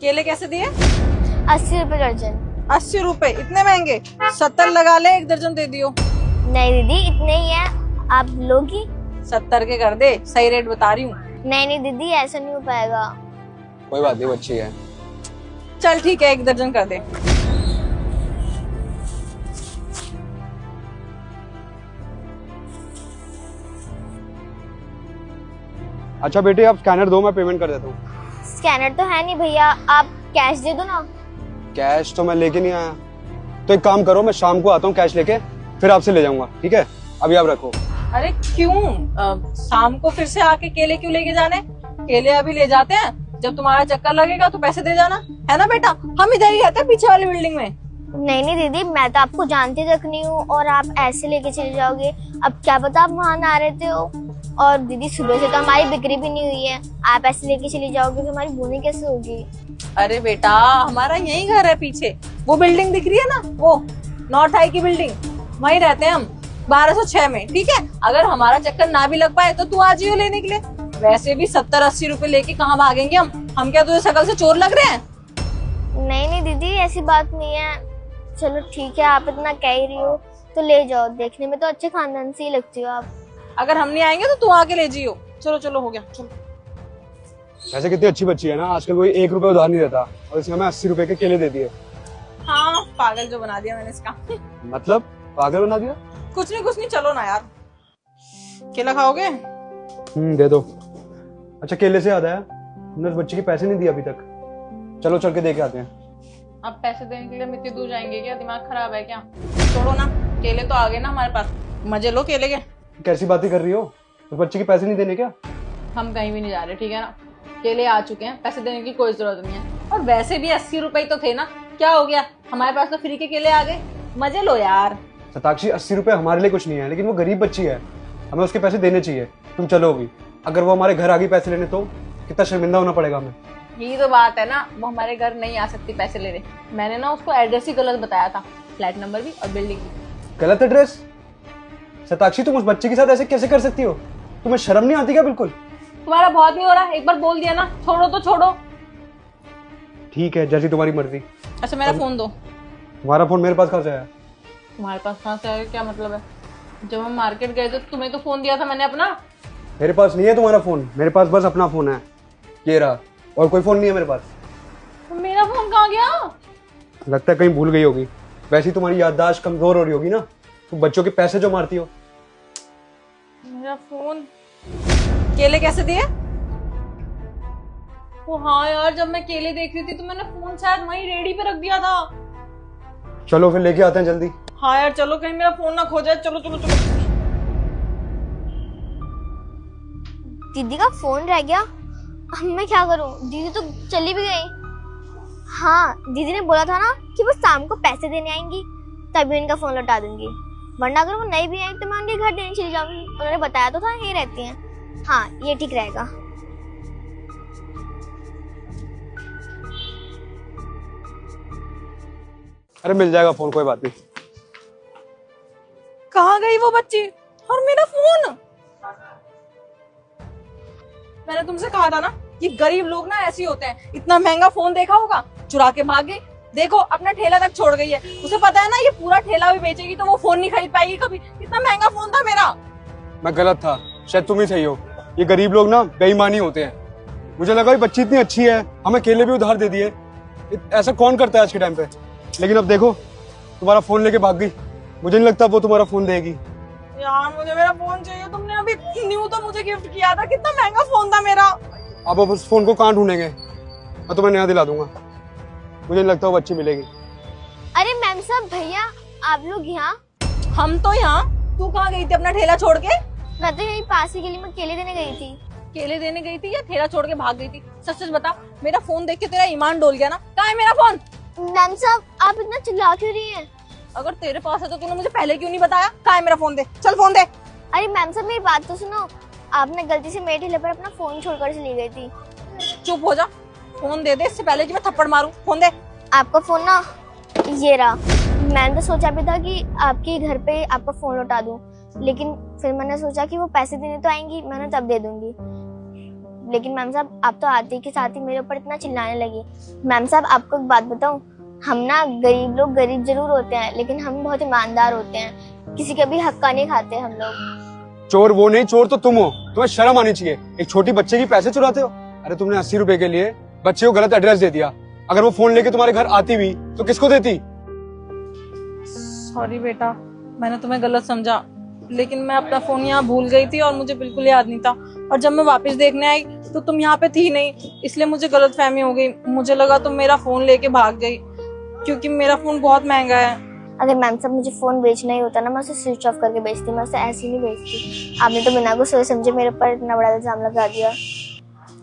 केले कैसे दिए? 80 रुपए दर्जन। 80 रुपए? इतने महंगे? 70 लगा ले, एक दर्जन दे दियो। नहीं दीदी, इतने ही है, आप लोगी? 70 के कर दे, सही रेट बता रही हूँ। नहीं नहीं दीदी, ऐसा नहीं हो पाएगा। कोई बात नहीं, बच्ची है। चल ठीक है, एक दर्जन कर दे। अच्छा बेटी, आप स्कैनर दो, मैं पेमेंट कर देता हूँ। स्कैनर तो है नहीं भैया, आप कैश दे दो ना। कैश तो मैं लेके नहीं आया। तो एक काम करो, मैं शाम को आता हूँ कैश लेके, फिर आपसे ले जाऊंगा, ठीक है? अभी आप रखो। अरे क्यों? शाम को फिर से आके केले क्यों लेके जाने? केले अभी ले जाते हैं, जब तुम्हारा चक्कर लगेगा तो पैसे दे जाना, है ना बेटा? हम इधर ही रहते हैं, पीछे वाली बिल्डिंग में। नहीं नहीं दीदी, मैं तो आपको जानती तक नहीं हूँ और आप ऐसे लेके चले जाओगे। अब क्या पता आप वहाँ ना रहते हो। और दीदी सुबह से तो हमारी बिक्री भी नहीं हुई है, आप ऐसे लेके चली जाओगे तो हमारी बोनी कैसे होगी? अरे बेटा, हमारा यही घर है पीछे, वो बिल्डिंग दिख रही है ना, वो नॉर्थ हाई की बिल्डिंग, वहीं रहते हैं हम 1206 में, ठीक है? अगर हमारा चक्कर ना भी लग पाए तो तू आ जियो लेने के लिए। वैसे भी 70-80 रुपए लेके कहाँ भागेंगे हम क्या तुझे शकल से चोर लग रहे हैं? नहीं नहीं दीदी, ऐसी बात नहीं है। चलो ठीक है, आप इतना कह ही रही हो तो ले जाओ, देखने में तो अच्छे खानदान से ही लगती हो आप। अगर हम नहीं आएंगे तो तू आके ले जियो। चलो चलो, हो गया, चलो। वैसे कितनी अच्छी बच्ची है ना, आजकल कोई 1 रुपए उधार नहीं देता, और इसने हमें 80 रुपए के केले दे दिए। हाँ, पागल जो बना दिया मैंने इसका। मतलब पागल बना दिया? कुछ नहीं, चलो ना यार। केला खाओगे? दे दो। अच्छा, केले से याद आया, हमने उस बच्चे के पैसे नहीं दिए अभी तक। चलो चल के दे के आते हैं। अब पैसे देने के लिए हम इतनी दूर जाएंगे क्या? दिमाग खराब है क्या? छोड़ो ना, केले तो आ गए ना हमारे पास, मजे लो केले के। कैसी बातें कर रही हो? उस बच्चे के पैसे नहीं देने क्या? हम कहीं भी नहीं जा रहे, ठीक है ना? केले आ चुके हैं, पैसे देने की कोई जरूरत नहीं है। और वैसे भी 80 रुपए तो थे ना, क्या हो गया? हमारे पास तो फ्री के केले आ गए, मजे लो यार। सताक्षी, 80 रुपए हमारे लिए कुछ नहीं है, लेकिन वो गरीब बच्ची है, हमें उसके पैसे देने चाहिए। तुम चलो अभी, अगर वो हमारे घर आ गई पैसे लेने तो कितना शर्मिंदा होना पड़ेगा हमें। यही तो बात है ना, वो हमारे घर नहीं आ सकती पैसे लेने। मैंने ना उसको एड्रेस ही गलत बताया था, फ्लैट नंबर भी और बिल्डिंग भी। गलत एड्रेस? सताक्षी, तुम उस बच्चे के साथ ऐसे कैसे कर सकती हो? तुम्हें शर्म नहीं आती क्या बिल्कुल? तुम्हारा बहुत नहीं हो रहा, एक बार बोल दिया ना, छोड़ो तो छोड़ो। ठीक है, जैसी तुम्हारी मर्जी। अच्छा मेरा फोन दो। तुम्हारा फोन मेरे पास कहाँ से आया? तुम्हारे पास कहाँ से आएगा, क्या मतलब है? जब हम मार्केट गए थे तुम्हें तो फोन दिया था मैंने अपना। मेरे पास नहीं है तुम्हारा फोन, मेरे पास बस अपना फोन है, ये रहा, और कोई फोन नहीं है मेरे पास। तो मेरा फोन कहाँ गया? लगता है कहीं भूल गई होगी। वैसे ही तुम्हारी याददाश्त कमजोर हो रही होगी ना, तुम बच्चों के पैसे जो मारती हो। मेरा फोन। केले कैसे दिए? ओ हाँ यार, जब मैं केले देख रही थी तो मैंने फोन शायद वहीं रेडी पे रख दिया था। चलो फिर लेके आते हैं जल्दी। हाँ यार चलो, कहीं मेरा फोन ना खो जाए। चलो चलो चलो। दीदी का फोन रह गया, अब मैं क्या करूं? दीदी तो चली भी गई। हाँ, दीदी ने बोला था ना कि वो शाम को पैसे देने आएंगी, तभी उनका फोन लौटा दूंगी, वरना अगर वो नहीं भी आई तो मैं उनके घर देने चली जाऊंगी। उन्होंने बताया तो था यहीं रहती हैं। हाँ, ये ठीक रहेगा। अरे मिल जाएगा फोन, कोई बात नहीं। कहाँ गई वो बच्ची और मेरा फोन? मैंने तुमसे कहा था ना, ये गरीब लोग ना ऐसे होते हैं। इतना महंगा फोन देखा होगा, चुरा के भाग गई। देखो अपना ठेला तक छोड़ गई है, उसे पता है ना ये पूरा ठेला भी बेचेगी तो वो फोन नहीं खरीद पाएगी कभी। इतना महंगा फोन था मेरा। मैं गलत था, शायद तुम ही सही हो। ये गरीब लोग ना बेईमानी होते हैं। मुझे लगा ये बच्ची इतनी अच्छी है, हमें केले भी उधार दे दिए। ऐसा कौन करता है आज के टाइम पे? लेकिन अब देखो, तुम्हारा फोन लेके भाग गई। मुझे नहीं लगता वो तुम्हारा फोन देगी। यार मुझे मेरा फोन चाहिए, तुमने अभी न्यू तो मुझे गिफ्ट किया था, कितना महंगा फोन था मेरा। अब उस फोन को कहाँ ढूंढेंगे? मैं तुम्हें नया दिला दूंगा। मुझे नहीं लगता वो बच्ची मिलेगी। अरे मैम साहब, भैया आप लोग यहाँ? हम तो यहाँ। तू कहाँ गई थी अपना ठेला छोड़ के? मैं तो यही पास ही गली में केले देने गई थी। केले देने गई थी या ठेला छोड़ के भाग गई थी? सच सच बता, मेरा फोन देख के तेरा ईमान डोल गया ना? कहाँ है मेरा फोन? मैम साहब, आप इतना चिल्ला क्यों रही हैं? अगर तेरे पास है तो तूने मुझे पहले क्यों नहीं बताया? कहाँ है मेरा फोन? दे, चल फोन दे। अरे मैम साहब, मेरी बात तो सुनो। आपने गलती से मेरे ठेले पर अपना फोन छोड़कर चली गई थी। चुप हो जा, फोन दे दे इससे पहले कि मैं थप्पड़ मारूं। फोन दे। आपका फोन ना ये रहा। मैंने तो सोचा भी था कि आपके घर पे आपका फोन लौटा दूं, लेकिन फिर मैंने सोचा कि वो पैसे देने तो आएंगी, मैंने तब दे दूंगी। लेकिन मैम साहब आप तो आते के साथ ही मेरे ऊपर इतना चिल्लाने लगी। मैम साहब आपको एक बात बताऊं, हम ना गरीब लोग गरीब जरूर होते हैं लेकिन हम बहुत ईमानदार होते हैं, किसी का भी हक्का नहीं खाते हम लोग। चोर वो नहीं, चोर तो तुम हो। तुम्हें शर्म आनी चाहिए, एक छोटी बच्चे की पैसे चुराते हो। अरे तुमने 80 रुपए के लिए बच्चे को गलत एड्रेस दे दिया। अगर वो फोन लेके तुम्हारे घर आती भी तो किसको देती? सॉरी बेटा, मैंने तुम्हें गलत समझा, लेकिन मैं अपना फोन यहाँ भूल गई थी और मुझे बिल्कुल याद नहीं था। और जब मैं वापस देखने आई तो तुम यहाँ पे थी नहीं, इसलिए मुझे गलतफहमी हो गई। मुझे लगा तुम मेरा फोन लेके भाग गई, क्योंकि मेरा फोन बहुत महंगा है। अगर मैम साहब मुझे फोन बेचना ही होता ना, मैं उसे स्विच ऑफ करके बेचती, मैं उसे ऐसे ही नहीं बेचती। आपने तो बिना कुछ सोचे समझे मेरे ऊपर इतना बड़ा इल्जाम लगा दिया।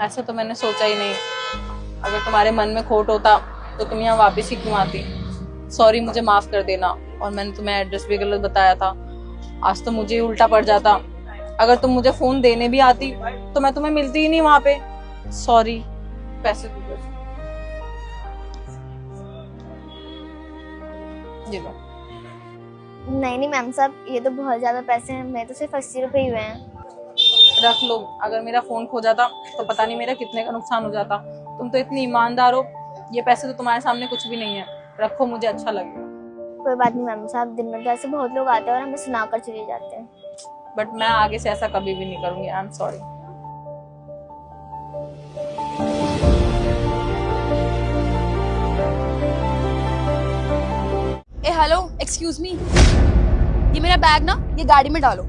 ऐसा तो मैंने सोचा ही नहीं। अगर तुम्हारे मन में खोट होता तो तुम यहाँ वापस ही क्यों आती। सॉरी, मुझे माफ कर देना। और मैंने तुम्हें एड्रेस भी गलत बताया था, आज तो मुझे ही उल्टा पड़ जाता। अगर तुम मुझे फोन देने भी आती तो मैं तुम्हें मिलती ही नहीं वहां पे। सॉरी, पैसे दो। ये लो। नहीं नहीं मैम साहब, ये तो बहुत ज्यादा पैसे हैं, मैं तो सिर्फ 80 रुपए ही हुए हैं। रख लो। अगर मेरा फोन खो जाता तो पता नहीं मेरा कितने का नुकसान हो जाता। तुम तो इतनी ईमानदार हो, ये पैसे तो तुम्हारे सामने कुछ भी नहीं है। रखो, मुझे अच्छा लगेगा। कोई बात नहीं मैम साहब, दिन में तो ऐसे बहुत लोग आते हैं और हमें सुनाकर चले जाते हैं। बट मैं आगे से ऐसा कभी भी नहीं करूंगी। I am sorry. A hello, excuse me, ये मेरा बैग ना ये गाड़ी में डालो।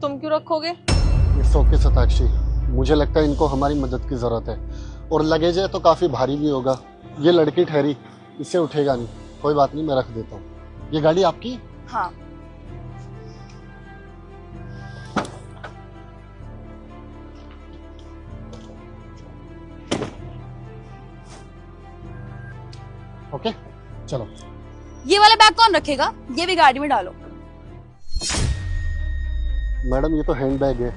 तुम क्यों रखोगे? इट्स ओके सताक्षी, मुझे लगता है इनको हमारी मदद की ज़रूरत है और लगेज है तो काफ़ी भारी भी होगा। ये लड़की ठहरी, इससे उठेगा नहीं। कोई बात नहीं, मैं रख देता हूँ। ये गाड़ी आपकी? हाँ। ओके चलो। ये वाला बैग कौन रखेगा? ये भी गाड़ी में डालो। मैडम ये तो हैंड बैग है,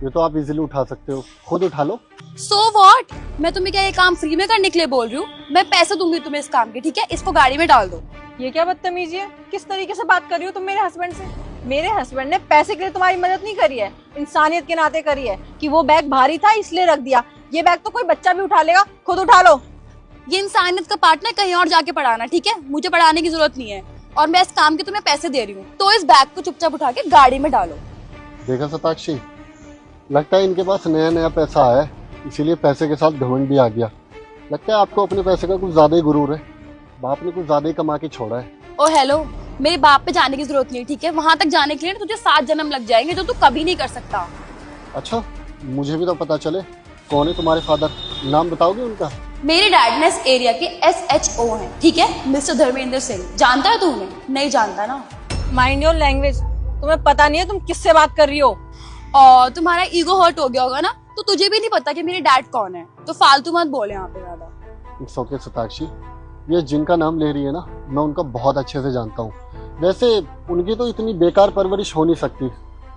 ये तो आप इजीली उठा सकते हो, खुद उठा लो। So what? मैं तुम्हें क्या ये काम फ्री में करने के लिए बोल रही हूँ? मैं पैसे दूंगी तुम्हें इस काम के, ठीक है? इसको गाड़ी में डाल दो। ये क्या बदतमीजी है? किस तरीके से बात कर रही हो तुम मेरे हस्बैंड से? मेरे हस्बैंड ने पैसे के लिए तुम्हारी मदद नहीं करी है, इंसानियत के नाते करी है कि वो बैग भारी था इसलिए रख दिया। ये बैग तो कोई बच्चा भी उठा लेगा, खुद उठा लो। ये इंसानियत का पार्ट ना कहीं और जाके पढ़ाना, ठीक है? मुझे पढ़ाने की जरूरत नहीं है और मैं इस काम के तुम्हें पैसे दे रही हूँ, तो इस बैग को चुपचाप उठा के गाड़ी में डालो। देखा सताक्षी, लगता है इनके पास नया नया पैसा आया है, इसीलिए पैसे के साथ घमंड भी आ गया। लगता है आपको अपने पैसे का कुछ ज्यादा ही गुरूर है, बाप ने कुछ ज्यादा ही कमा के छोड़ा है। ओ हेलो, मेरे बाप पे जाने की जरूरत नहीं, ठीक है? वहां तक जाने के लिए तुझे 7 जन्म लग जाएंगे, जो तू कभी नहीं कर सकता। अच्छा, मुझे भी तो पता चले कौन है तुम्हारे फादर, नाम बताओगे उनका? मेरे डैड ने इस एरिया के SHO हैं, ठीक है? मिस्टर धर्मेंद्र सिंह। जानता है तू उन्हें? नहीं जानता ना। Mind your language. तुम्हें पता नहीं है तुम किससे बात कर रही हो। और तुम्हारा ईगो हर्ट हो गया होगा ना, तो तुझे भी नहीं पता कि मेरे डैड कौन है, तो फालतू मत बोले यहाँ पे ज्यादा। इट्स ओके सताक्षी, ये जिनका नाम ले रही है ना, मैं उनका बहुत अच्छे से जानता हूँ। वैसे उनकी तो इतनी बेकार परवरिश हो नहीं सकती।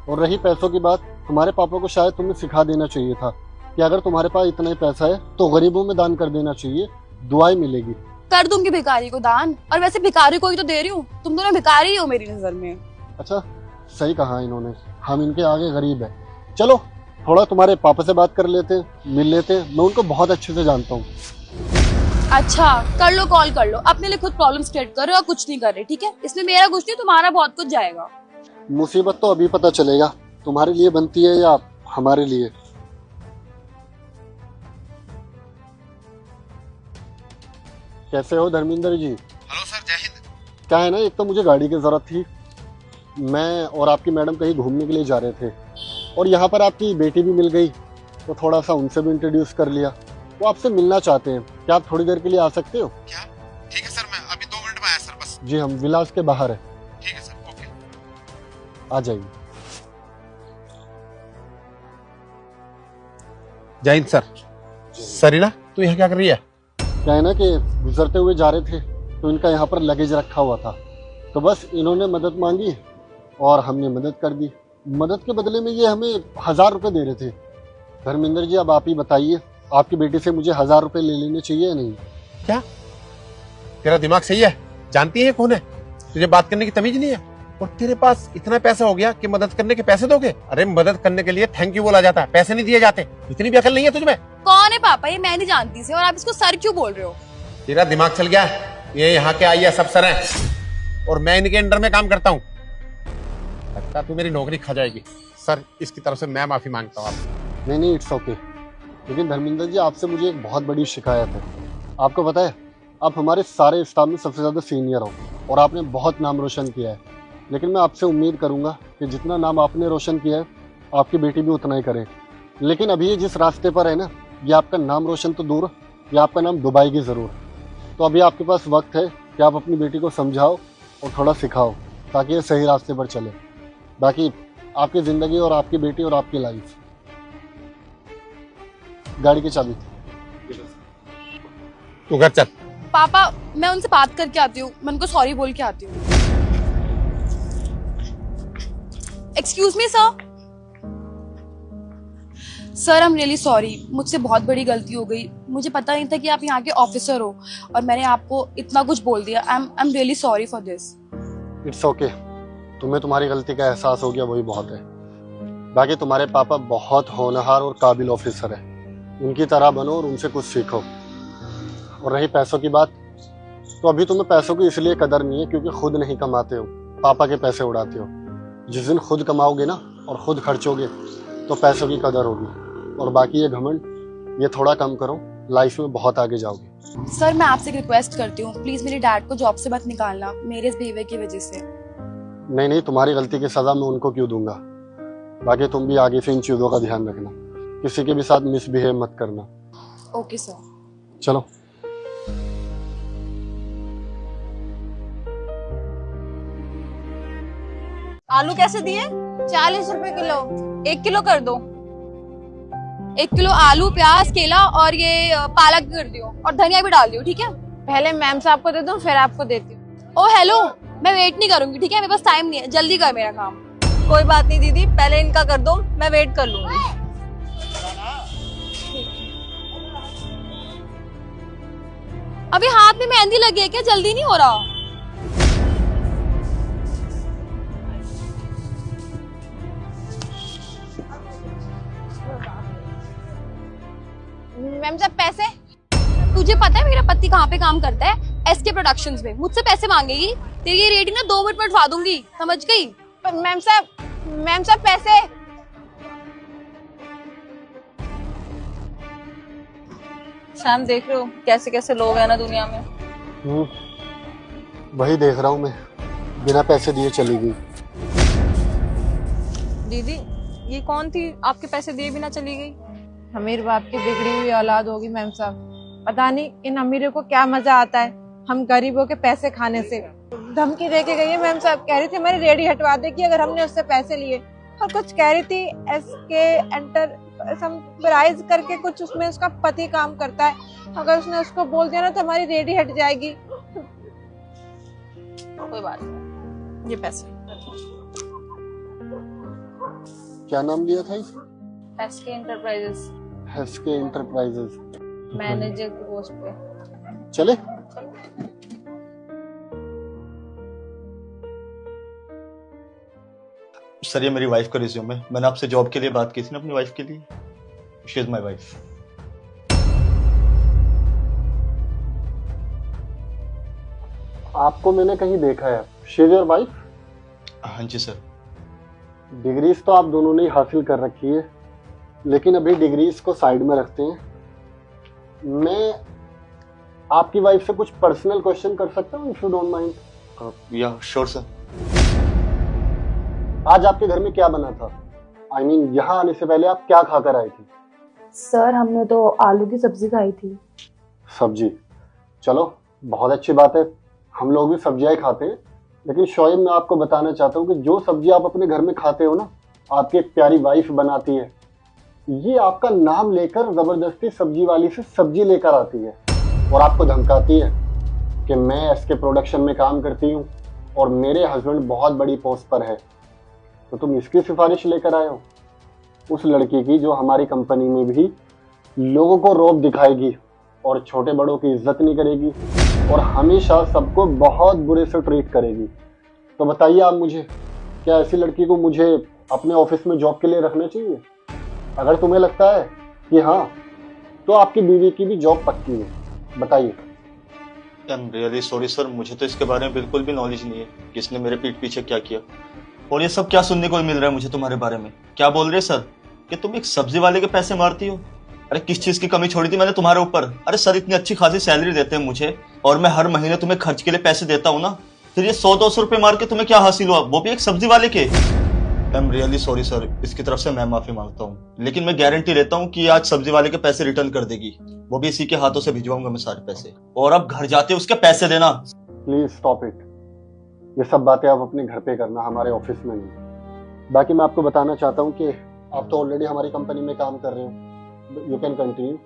और रही पैसों की बात, तुम्हारे पापा को शायद तुम्हें सिखा देना चाहिए था कि अगर तुम्हारे पास इतना ही पैसा है तो गरीबों में दान कर देना चाहिए, दुआएं मिलेगी। कर दूंगी भिखारी को दान, और वैसे भिखारी को ही तो दे रही हूँ। तुम दोनों भिखारी हो मेरी नजर में। अच्छा, सही कहा इन्होंने, हम इनके आगे गरीब है। चलो थोड़ा तुम्हारे पापा से बात कर लेते हैं, मिल लेते हैं, मैं उनको बहुत अच्छे से जानता हूँ। अच्छा कर लो, कॉल कर लो। अपने लिए खुद प्रॉब्लम क्रिएट कर रहे हो और कुछ नहीं कर रहे, ठीक है? इसमें मेरा कुछ नहीं, तुम्हारा बहुत कुछ जाएगा। मुसीबत तो अभी पता चलेगा तुम्हारे लिए बनती है या हमारे लिए। कैसे हो धर्मेंद्र जी? हेलो सर, जय हिंद। क्या है ना, एक तो मुझे गाड़ी की जरूरत थी, मैं और आपकी मैडम कहीं घूमने के लिए जा रहे थे और यहाँ पर आपकी बेटी भी मिल गई, तो थोड़ा सा उनसे भी इंट्रोड्यूस कर लिया। वो आपसे मिलना चाहते हैं, क्या आप थोड़ी देर के लिए आ सकते हो? क्या? ठीक है सर, मैं अभी 2 मिनट में आया सर, बस। जी, हम विलास के बाहर है। ठीक है सर, ओके। आ जाइए। जय हिंद सर। सरीना, तू यहाँ क्या कर रही है? क्या है ना कि गुजरते हुए जा रहे थे तो इनका यहाँ पर लगेज रखा हुआ था, तो बस इन्होंने मदद मांगी और हमने मदद कर दी। मदद के बदले में ये हमें 1000 रुपये दे रहे थे। धर्मेंद्र जी, अब आप ही बताइए, आपकी बेटी से मुझे 1000 रुपये ले लेने चाहिए या नहीं? क्या तेरा दिमाग सही है? जानती है कौन है? तुझे बात करने की तमीज नहीं है? और तेरे पास इतना पैसा हो गया कि मदद करने के पैसे दोगे? अरे मदद करने के लिए थैंक यू बोला जाता है, पैसे नहीं दिए जाते। इतनी भी अकल नहीं है तुझमें? कौन है पापा ये? मैं नहीं जानती इसे, और आप इसको सर क्यों बोल रहे हो? तेरा दिमाग चल गया? ये यहाँ के IAS अफसर हैं और मैं इनके अंडर में काम करता हूँ। लगता तू मेरी नौकरी खा जाएगी। सर इसकी तरफ से मैं माफी मांगता हूँ आप। नहीं, इट्स ओके। लेकिन धर्मेंद्र जी, आपसे मुझे एक बहुत बड़ी शिकायत है। आपको पता है, आप हमारे सारे स्टाफ में सबसे ज़्यादा सीनियर हो और आपने बहुत नाम रोशन किया है। लेकिन मैं आपसे उम्मीद करूंगा कि जितना नाम आपने रोशन किया है, आपकी बेटी भी उतना ही करे। लेकिन अभी ये जिस रास्ते पर है ना, ये आपका नाम रोशन तो दूर, ये आपका नाम डुबाएगी ज़रूर। तो अभी आपके पास वक्त है कि आप अपनी बेटी को समझाओ और थोड़ा सिखाओ, ताकि ये सही रास्ते पर चले। बाकी आपकी ज़िंदगी और आपकी बेटी और आपकी लाइफ। गाड़ी की चाबी। तू घर चल। पापा मैं उनसे बात करके आती हूँ, मैं उनको सॉरी बोल के आती हूँ। Excuse me sir. Sir I am really sorry, मुझसे बहुत बड़ी गलती हो गई। मुझे पता नहीं था कि आप यहाँ के ऑफिसर हो और मैंने आपको इतना कुछ बोल दिया। I am really sorry for this. It's okay. तुम्हें तुम्हारी गलती का एहसास हो गया, वही बहुत है। बाकी तुम्हारे पापा बहुत होनहार और काबिल ऑफिसर है, उनकी तरह बनो और उनसे कुछ सीखो। और रही पैसों की बात, तो अभी तुम्हें पैसों की इसलिए कदर नहीं है क्योंकि खुद नहीं कमाते हो, पापा के पैसे उड़ाते हो। जिस दिन खुद कमाओगे ना और खुद खर्चोगे तो पैसों की कदर होगी। और बाकी ये घमंड, ये थोड़ा कम करो, लाइफ में बहुत आगे जाओगे। सर मैं आपसे एक रिक्वेस्ट करती हूँ, प्लीज मेरे डैड को जॉब से मत निकालना मेरे इस बिहेवियर की वजह से। नहीं, तुम्हारी गलती की सजा मैं उनको क्यों दूंगा। बाकी तुम भी आगे से इन चीज़ों का ध्यान रखना, किसी के भी साथ मिसबिहेव मत करना। Okay sir. चलो। आलू कैसे दिए? 40 रुपए किलो। 1 किलो कर दो। 1 किलो आलू, प्याज, केला और ये पालक भी कर दियो और धनिया भी डाल दियो, ठीक है? पहले मैम साहब को दे दूं, फिर आपको देती हूँ। ओ हेलो, मैं वेट नहीं करूंगी, ठीक है? मेरे पास टाइम नहीं है, जल्दी कर मेरा काम। कोई बात नहीं दीदी, पहले इनका कर दो, मैं वेट कर लूंगी। अभी हाथ में मेहंदी लगी है क्या? जल्दी नहीं हो रहा? मैम साहब पैसे? तुझे पता है मेरा पति कहाँ पे काम करता है? SK प्रोडक्शंस में। मुझसे पैसे मांगेगी, तेरी ये रेटिंग ना 2 मिनट में उठवा दूंगी, समझ गई? मैम साहब पैसे? शाम देख रहे हो कैसे कैसे लोग हैं ना दुनिया में। वही देख रहा हूँ मैं, बिना पैसे दिए चली गई। दीदी ये कौन थी आपके पैसे दिए बिना चली गई? अमीर बाप की बिगड़ी हुई औलाद होगी मैम साहब। पता नहीं इन अमीरों को क्या मजा आता है हम गरीबों के पैसे खाने से। धमकी दे के गई है मैम साहब, कह रही थी हमारी रेडी हटवा देगी अगर हमने उससे पैसे लिए। और कुछ कह रही थी SK एंटरप्राइज करके कुछ, उसमें उसका पति काम करता है, अगर उसने उसको बोल दिया ना तो हमारी रेडी हट जाएगी। कोई बात नहीं, ये पैसे। क्या नाम लिया था इस? SK enterprises, SK enterprises, manager की पोस्ट पे। चले। सर ये मेरी वाइफ का रिज्यूम है। मैंने आपसे जॉब के लिए बात की थी ना अपनी वाइफ के लिए। She is my wife. आपको मैंने कहीं देखा है। She is your wife? हाँ जी सर। डिग्रीज तो आप दोनों ने हासिल कर रखी है, लेकिन अभी डिग्रीज को साइड में रखते हैं। मैं आपकी वाइफ से कुछ पर्सनल क्वेश्चन कर सकता हूँ, इफ यू डोंट माइंड? या श्योर सर। आज आपके घर में क्या बना था? I mean, यहाँ आने से पहले आप क्या खाकर आए थे? सर हमने तो आलू की सब्जी खाई थी। सब्जी? चलो बहुत अच्छी बात है, हम लोग भी सब्जियां ही खाते हैं। लेकिन शोएब, मैं आपको बताना चाहता हूँ कि जो सब्जी आप अपने घर में खाते हो ना, आपकी एक प्यारी वाइफ बनाती है। ये आपका नाम लेकर जबरदस्ती सब्जी वाली से सब्जी लेकर आती है और आपको धमकाती है कि मैं SK प्रोडक्शन में काम करती हूँ और मेरे हस्बैंड बहुत बड़ी पोस्ट पर है। तो तुम इसकी सिफारिश लेकर आए हो, उस लड़की की जो हमारी कंपनी में भी लोगों को रौब दिखाएगी और छोटे बड़ों की इज्जत नहीं करेगी और हमेशा सबको बहुत बुरे से ट्रीट करेगी। तो बताइए आप मुझे, क्या ऐसी लड़की को मुझे अपने ऑफिस में जॉब के लिए रखना चाहिए? अगर तुम्हें लगता है कि हाँ, तो आपकी बीवी की भी जॉब पक्की है। बताइए। I am really sorry sir, मुझे तो इसके बारे में बिल्कुल भी नॉलेज नहीं है, किसने मेरे पीठ पीछे क्या किया। और ये सब क्या सुनने को मिल रहा है मुझे तुम्हारे बारे में? क्या बोल रहे सर कि तुम एक सब्जी वाले के पैसे मारती हो? अरे किस चीज की कमी छोड़ी थी मैंने तुम्हारे ऊपर? अरे सर इतनी अच्छी खासी सैलरी देते हैं मुझे, और मैं हर महीने तुम्हें खर्च के लिए पैसे देता हूँ ना, फिर ये 100-200 रुपए मार के तुम्हें क्या हासिल हुआ, वो भी एक सब्जी वाले के? I am really sorry sir, इसकी तरफ से मैं माफी मांगता हूँ, लेकिन मैं गारंटी लेता हूँ कि आज सब्जी वाले के पैसे रिटर्न कर देगी, वो भी इसी के हाथों से भिजवाऊंगा मैं सारे पैसे। और अब घर जाते उसके पैसे देना। Please stop it. ये सब बातें आप अपने घर पे करना, हमारे ऑफिस में नहीं। बाकी मैं आपको बताना चाहता हूँ कि आप तो ऑलरेडी हमारी कंपनी में काम कर रहे हो, यू कैन कंटिन्यू,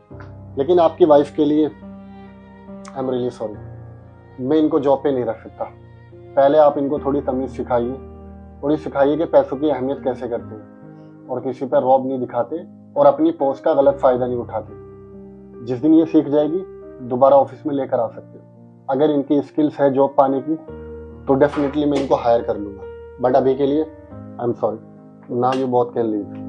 लेकिन आपकी वाइफ के लिए आई एम रियली सॉरी, मैं इनको जॉब पे नहीं रख सकता। पहले आप इनको थोड़ी तमीज सिखाइए, थोड़ी सिखाइए कि पैसों की अहमियत कैसे करते हैं, और किसी पर रौब नहीं दिखाते, और अपनी पोस्ट का गलत फायदा नहीं उठाते। जिस दिन ये सीख जाएगी दोबारा ऑफिस में लेकर आ सकते हो। अगर इनकी स्किल्स है जॉब पाने की तो डेफिनेटली मैं इनको हायर कर लूंगा, बट अभी के लिए I am sorry, now you both can leave.